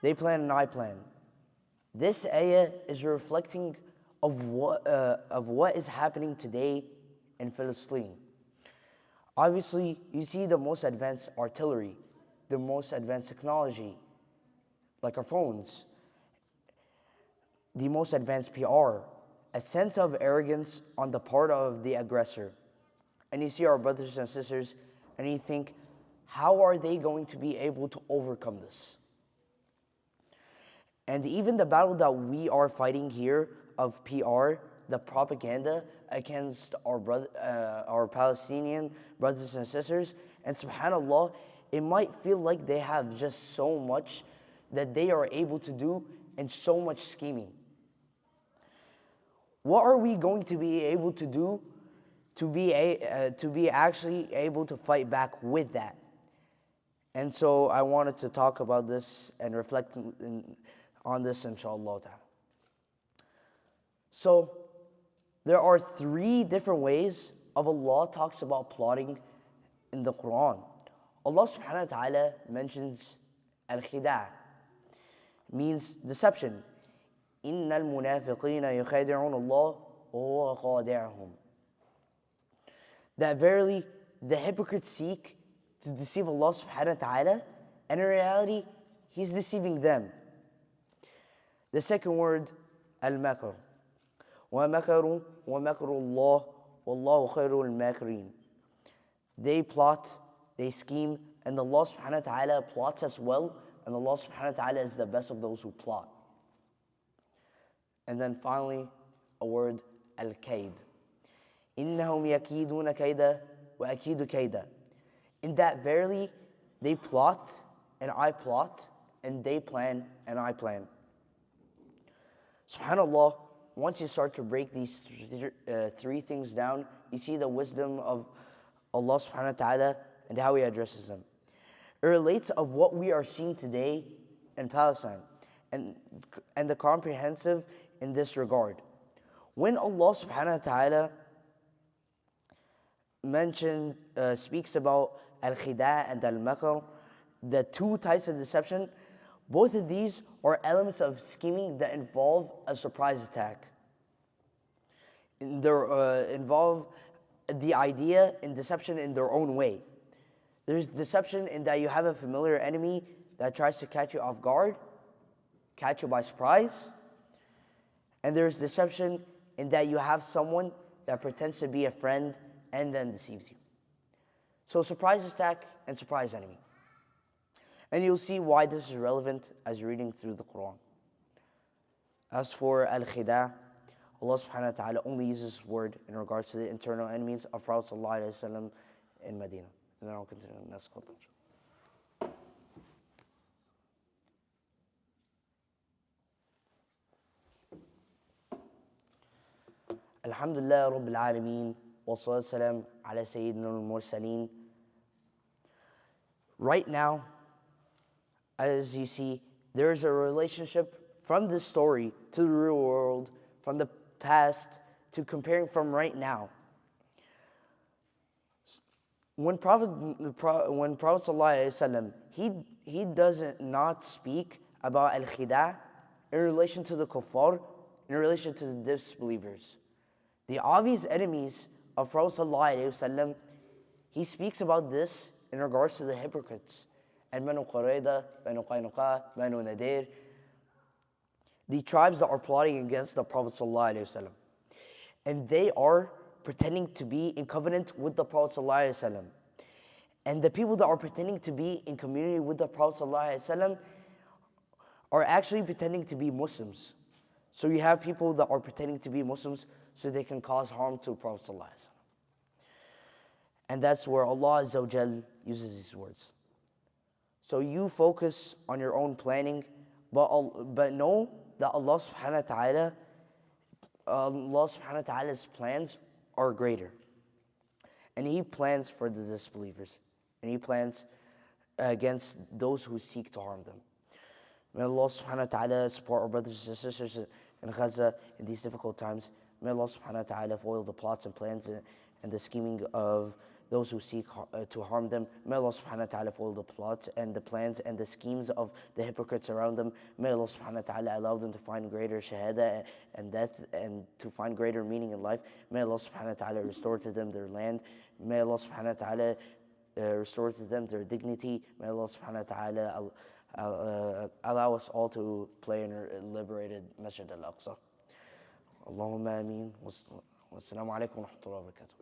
They plan and I plan. This ayah is reflecting of what is happening today in Palestine. Obviously, you see the most advanced artillery, the most advanced technology, like our phones, the most advanced PR, a sense of arrogance on the part of the aggressor. And you see our brothers and sisters, and you think, how are they going to be able to overcome this? And even the battle that we are fighting here of PR, the propaganda against our Palestinian brothers and sisters, and subhanAllah, it might feel like they have just so much that they are able to do and so much scheming. What are we going to be able to do to be actually able to fight back with that? And so I wanted to talk about this and reflect on this, inshallah ta'ala. So there are 3 different ways of Allah talks about plotting in the Quran. Allah subhanahu wa ta'ala mentions al-khida', means deception. إِنَّ الْمُنَافِقِينَ يُخَادِعُونَ اللَّهَ وَهُوَ خَادِعُهُمْ. That verily the hypocrites seek to deceive Allah subhanahu wa ta'ala, and in reality, He's deceiving them. The second word, al-makr. وَمَكَرُوا وَمَكْرُ اللَّهِ وَاللَّهُ خَيْرُ الْمَاكِرِينَ. They plot, they scheme, and Allah subhanahu wa ta'ala plots as well, and Allah subhanahu wa ta'ala is the best of those who plot. And then finally, a word, al-kaid. إِنَّهُمْ يَكِيدُونَ كَيْدًا وَأَكِيدُ كَيْدًا. In that verily, they plot, and I plot, and they plan, and I plan. SubhanAllah, once you start to break these 3 things down, you see the wisdom of Allah subhanahu wa ta'ala and how He addresses them. It relates of what we are seeing today in Palestine, and the comprehensive in this regard. When Allah subhanahu wa ta'ala speaks about al-khida' and al-makr, the 2 types of deception, both of these are elements of scheming that involve a surprise attack. They involve the idea in deception in their own way. There's deception in that you have a familiar enemy that tries to catch you off guard, catch you by surprise. And there's deception in that you have someone that pretends to be a friend and then deceives you. So surprise attack and surprise enemy. And you'll see why this is relevant as you're reading through the Quran. As for al-khida', Allah subhanahu wa ta'ala only uses this word in regards to the internal enemies of Prophet sallallahu alayhi wa sallam in Medina. And then I'll continue in the next khutbah. Alhamdulillah Rabbil Alameen, wa salatu salam ala Sayyidina al-Mursaleen. Right now, as you see, there is a relationship from this story to the real world, from the past to comparing from right now. When Prophet Sallallahu Alaihi Wasallam, he doesn't not speak about al-khida' in relation to the kuffar, in relation to the disbelievers. The obvious enemies of Prophet Sallallahu Alaihi Wasallam, he speaks about this in regards to the hypocrites. And Banu Qurayda, Banu Qaynuqa, Banu Nadir, the tribes that are plotting against the Prophet ﷺ. And they are pretending to be in covenant with the Prophet ﷺ. And the people that are pretending to be in community with the Prophet ﷺ are actually pretending to be Muslims. So you have people that are pretending to be Muslims so they can cause harm to the Prophet ﷺ. And that's where Allah Azza wa Jal uses these words. So you focus on your own planning, but know that Allah subhanahu wa ta'ala's plans are greater. And He plans for the disbelievers. And He plans against those who seek to harm them. May Allah subhanahu wa ta'ala support our brothers and sisters in Gaza in these difficult times. May Allah subhanahu wa ta'ala foil the plots and plans and the scheming of those who seek to harm them. May Allah subhanahu wa ta'ala foil the plots and the plans and the schemes of the hypocrites around them. May Allah subhanahu wa ta'ala allow them to find greater shahada and death and to find greater meaning in life. May Allah subhanahu wa ta'ala restore to them their land. May Allah subhanahu wa ta'ala restore to them their dignity. May Allah subhanahu wa ta'ala allow us all to play in a liberated Masjid al-Aqsa. Allahumma ameen. Wassalamu alaikum wa rahmatullahi wa barakatuh.